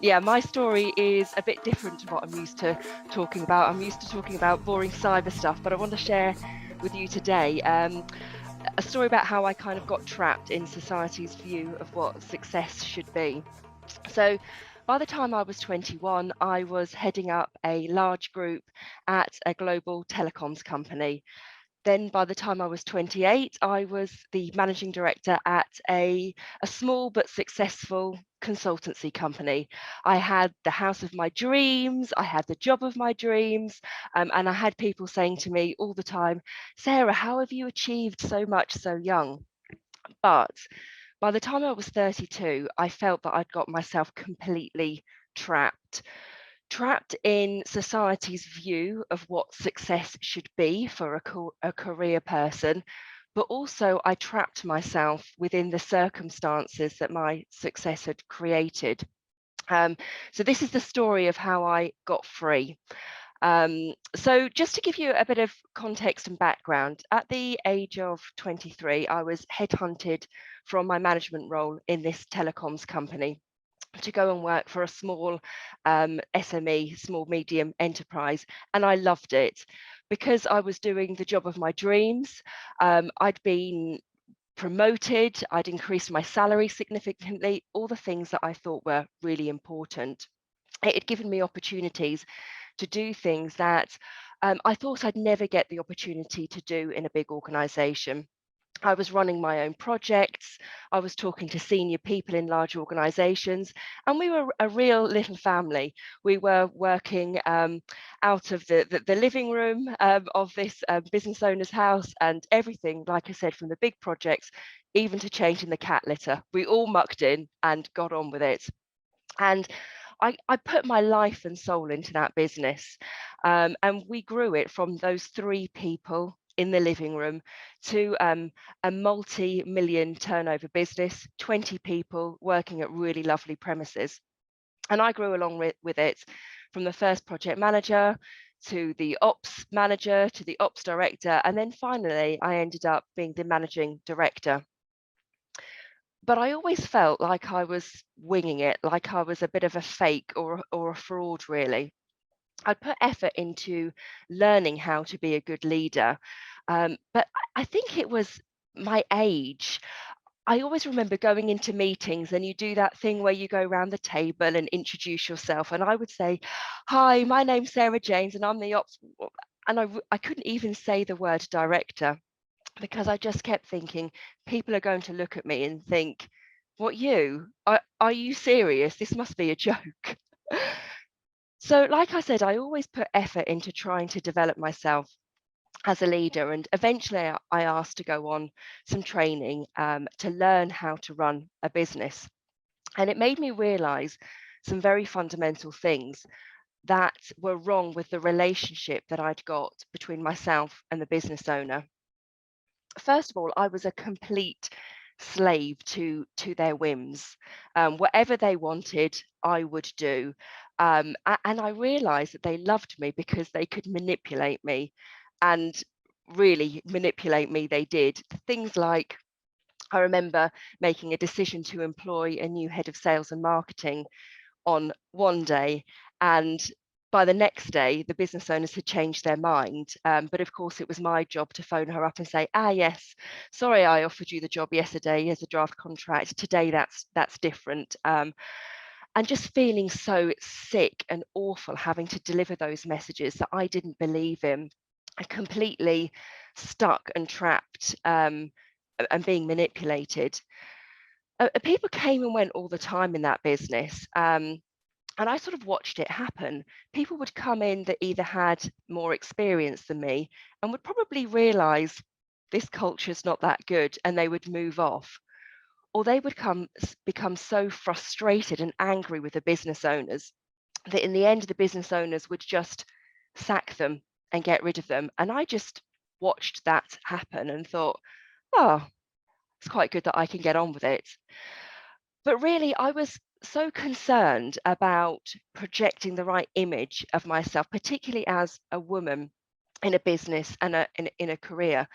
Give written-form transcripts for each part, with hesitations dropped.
Yeah, my story is a bit different to what I'm used to talking about. I'm used to talking about boring cyber stuff, but I want to share with you today a story about how I kind of got trapped in society's view of what success should be. So, by the time I was 21, I was heading up a large group at a global telecoms company. Then by the time I was 28, I was the managing director at a small but successful consultancy company. I had the house of my dreams, I had the job of my dreams, and I had people saying to me all the time, Sarah, how have you achieved so much so young? But by the time I was 32, I felt that I'd got myself completely trapped trapped in society's view of what success should be for a career person, but also I trapped myself within the circumstances that my success had created. Um, so this is the story of how I got free. So just to give you a bit of context and background, at the age of 23, I was headhunted from my management role in this telecoms company to go and work for a small SME, small medium enterprise. And I loved it because I was doing the job of my dreams. I'd been promoted, I'd increased my salary significantly, all the things that I thought were really important. It had given me opportunities to do things that I thought I'd never get the opportunity to do in a big organization. I was running my own projects. I was talking to senior people in large organizations, and we were a real little family. We were working out of the living room of this business owner's house, and everything, like I said, from the big projects, even to changing the cat litter. We all mucked in and got on with it. And I put my life and soul into that business. And we grew it from those three people in the living room to a multi-million turnover business, 20 people working at really lovely premises. And I grew along with it from the first project manager to the ops manager to the ops director. And then finally, I ended up being the managing director. But I always felt like I was winging it, like I was a bit of a fake or a fraud, really. I'd put effort into learning how to be a good leader. But I think it was my age. I always remember going into meetings and you do that thing where you go around the table and introduce yourself. And I would say, hi, my name's Sarah James and I'm the ops. And I couldn't even say the word director because I just kept thinking people are going to look at me and think, what you? Are you serious? This must be a joke. So, like I said, I always put effort into trying to develop myself as a leader. And eventually I asked to go on some training to learn how to run a business. And it made me realize some very fundamental things that were wrong with the relationship that I'd got between myself and the business owner. First of all, I was a complete slave to their whims. Whatever they wanted, I would do. And I realized that they loved me because they could manipulate me, and really manipulate me they did. Things like I remember making a decision to employ a new head of sales and marketing on one day, and by the next day the business owners had changed their mind, but of course it was my job to phone her up and say, yes, sorry, I offered you the job yesterday as a draft contract, today that's different. And just feeling so sick and awful having to deliver those messages that I didn't believe in, and completely stuck and trapped, and being manipulated. People came and went all the time in that business. And I sort of watched it happen. People would come in that either had more experience than me and would probably realize this culture's not that good and they would move off. Or they would become so frustrated and angry with the business owners that in the end, the business owners would just sack them and get rid of them. And I just watched that happen and thought, oh, it's quite good that I can get on with it. But really, I was so concerned about projecting the right image of myself, particularly as a woman in a business and in a career,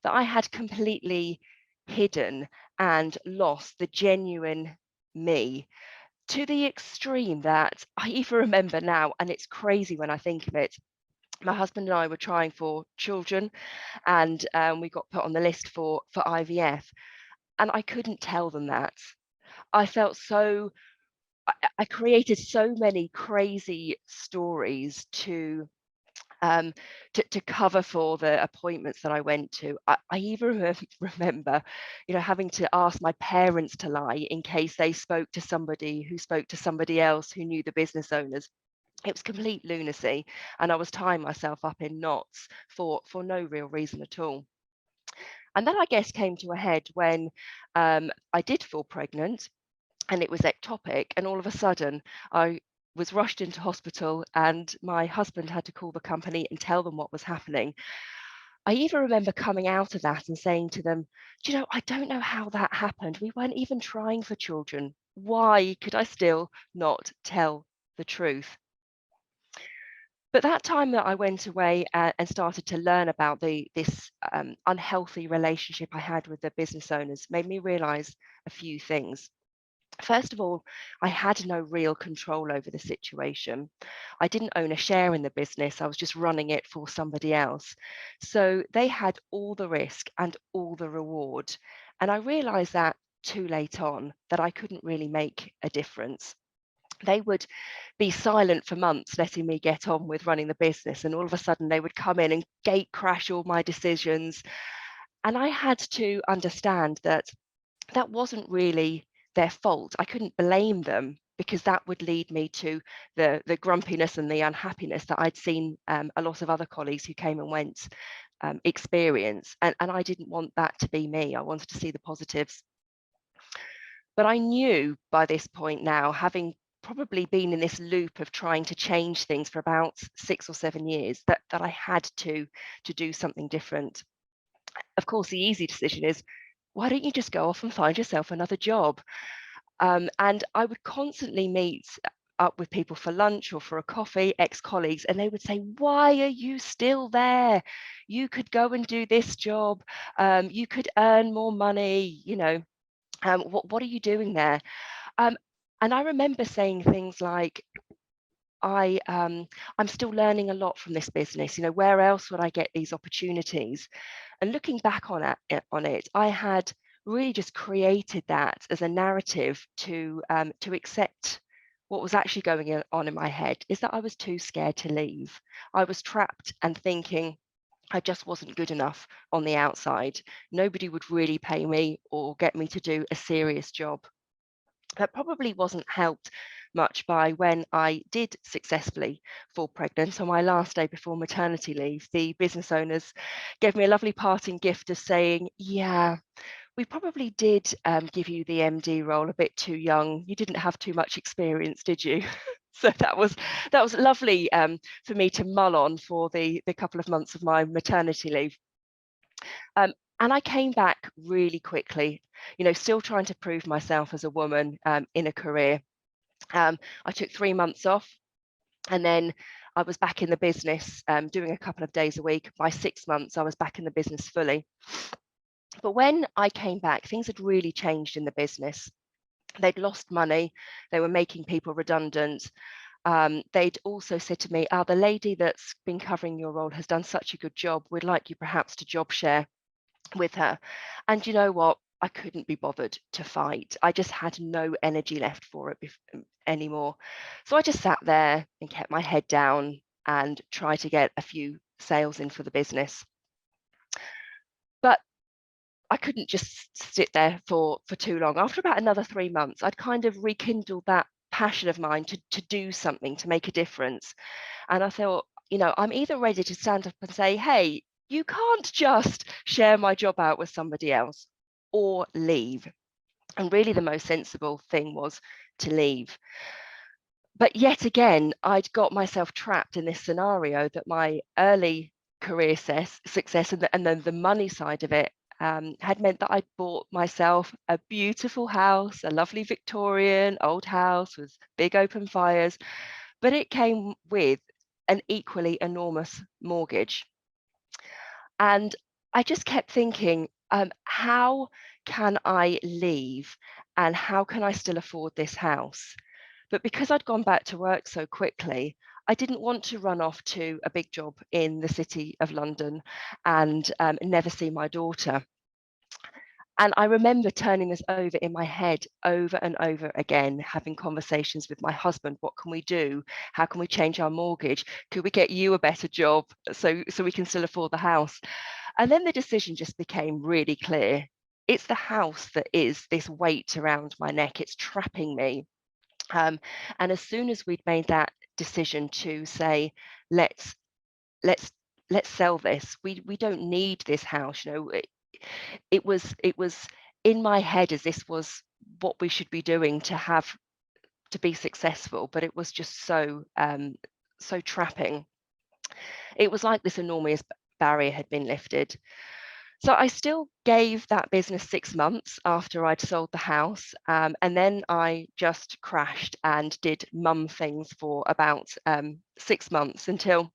that I had completely hidden and lost the genuine me. To the extreme that I even remember now, and it's crazy when I think of it. My husband and I were trying for children, and we got put on the list for IVF, and I couldn't tell them that. I felt so I created so many crazy stories um, to cover for the appointments that I went to. I even remember, having to ask my parents to lie in case they spoke to somebody who spoke to somebody else who knew the business owners. It was complete lunacy, and I was tying myself up in knots for no real reason at all. And that, I guess, came to a head when I did fall pregnant, and it was ectopic, and all of a sudden I was rushed into hospital, and my husband had to call the company and tell them what was happening. I even remember coming out of that and saying to them, "Do you know, I don't know how that happened. We weren't even trying for children. Why could I still not tell the truth?" But that time that I went away and started to learn about this unhealthy relationship I had with the business owners made me realize a few things. First of all, I had no real control over the situation. I didn't own a share in the business, I was just running it for somebody else. So they had all the risk and all the reward. And I realized that too late on, that I couldn't really make a difference. They would be silent for months, letting me get on with running the business. And all of a sudden, they would come in and gate crash all my decisions. And I had to understand that that wasn't really their fault. I couldn't blame them, because that would lead me to the grumpiness and the unhappiness that I'd seen a lot of other colleagues who came and went experience. And I didn't want that to be me. I wanted to see the positives. But I knew by this point now, having probably been in this loop of trying to change things for about 6 or 7 years, that I had to do something different. Of course, the easy decision is, why don't you just go off and find yourself another job? And I would constantly meet up with people for lunch or for a coffee, ex-colleagues, and they would say, "Why are you still there? You could go and do this job. You could earn more money. What are you doing there?" Um, and I remember saying things like, I'm still learning a lot from this business. Where else would I get these opportunities? And looking back on it, I had really just created that as a narrative to accept what was actually going on in my head, is that I was too scared to leave. I was trapped and thinking I just wasn't good enough on the outside. Nobody would really pay me or get me to do a serious job. That probably wasn't helped much by when I did successfully fall pregnant on my last day before maternity leave. The business owners gave me a lovely parting gift of saying, "Yeah, we probably did give you the MD role a bit too young. You didn't have too much experience, did you?" So that was lovely for me to mull on for the couple of months of my maternity leave. Um, and I came back really quickly, still trying to prove myself as a woman in a career. I took 3 months off, and then I was back in the business doing a couple of days a week. By 6 months, I was back in the business fully. But when I came back, things had really changed in the business. They'd lost money, they were making people redundant. They'd also said to me, "Oh, the lady that's been covering your role has done such a good job. We'd like you perhaps to job share with her." And you know what? I couldn't be bothered to fight. I just had no energy left for it anymore. So I just sat there and kept my head down and tried to get a few sales in for the business. But I couldn't just sit there for too long. After about another 3 months, I'd kind of rekindled that passion of mine to do something, to make a difference. And I thought, I'm either ready to stand up and say, "Hey, you can't just share my job out with somebody else," or leave. And really, the most sensible thing was to leave. But yet again, I'd got myself trapped in this scenario that my early career success and then the money side of it had meant that I'd bought myself a beautiful house, a lovely Victorian old house with big open fires, but it came with an equally enormous mortgage. And I just kept thinking, how can I leave, and how can I still afford this house? But because I'd gone back to work so quickly, I didn't want to run off to a big job in the city of London and never see my daughter. And I remember turning this over in my head over and over again, having conversations with my husband. What can we do? How can we change our mortgage? Could we get you a better job so we can still afford the house? And then the decision just became really clear. It's the house that is this weight around my neck. It's trapping me. And as soon as we'd made that decision to say, let's let's let's sell this. We don't need this house. It was in my head as this was what we should be doing to be successful, but it was just so trapping. It was like this enormous barrier had been lifted. So I still gave that business 6 months after I'd sold the house, and then I just crashed and did mum things for about 6 months until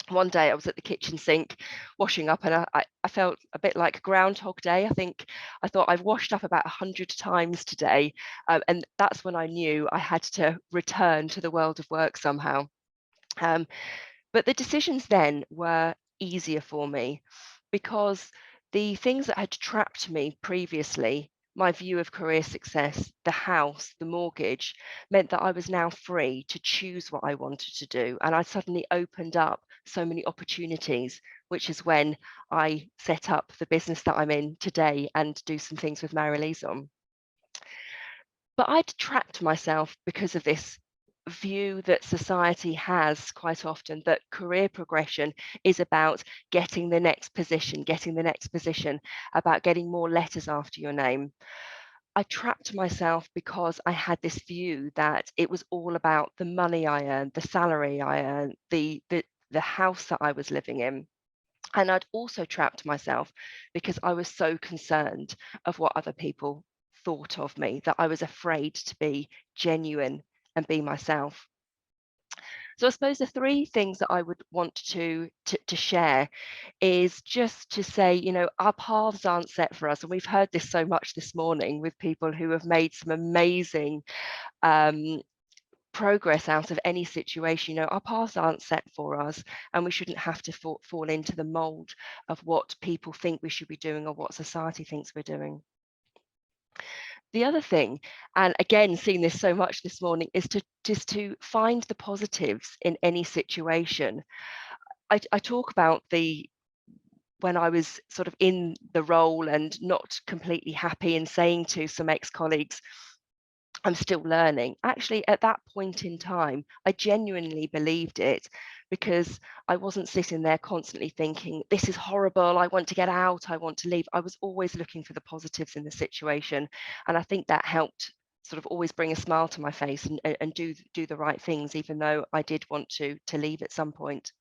one day I was at the kitchen sink washing up, and I felt a bit like Groundhog Day. I thought I've washed up about 100 times today, and that's when I knew I had to return to the world of work somehow. Um, but the decisions then were easier for me because the things that had trapped me previously, my view of career success, the house, the mortgage, meant that I was now free to choose what I wanted to do. And I suddenly opened up so many opportunities, which is when I set up the business that I'm in today and do some things with Marilee's on. But I'd trapped myself because of this view that society has quite often, that career progression is about getting the next position, about getting more letters after your name. I trapped myself because I had this view that it was all about the money I earned, the salary I earned, the house that I was living in. And I'd also trapped myself because I was so concerned of what other people thought of me, that I was afraid to be genuine and be myself. So I suppose the three things that I would want to share is just to say, our paths aren't set for us. And we've heard this so much this morning with people who have made some amazing progress out of any situation. Our paths aren't set for us, and we shouldn't have to fall into the mold of what people think we should be doing or what society thinks we're doing. The other thing, and again, seeing this so much this morning, is to find the positives in any situation. I talk about when I was sort of in the role and not completely happy and saying to some ex-colleagues, I'm still learning. Actually, at that point in time, I genuinely believed it because I wasn't sitting there constantly thinking, this is horrible, I want to get out, I want to leave. I was always looking for the positives in the situation. And I think that helped sort of always bring a smile to my face and do the right things, even though I did want to leave at some point.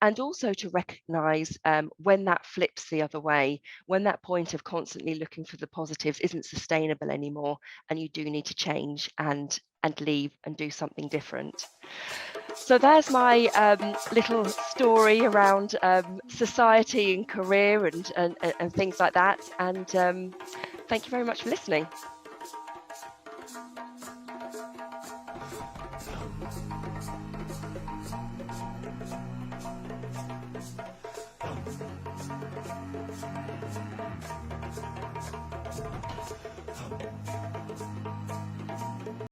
And also to recognize when that flips the other way, when that point of constantly looking for the positives isn't sustainable anymore, and you do need to change and leave and do something different. So there's my little story around society and career and things like that. And thank you very much for listening.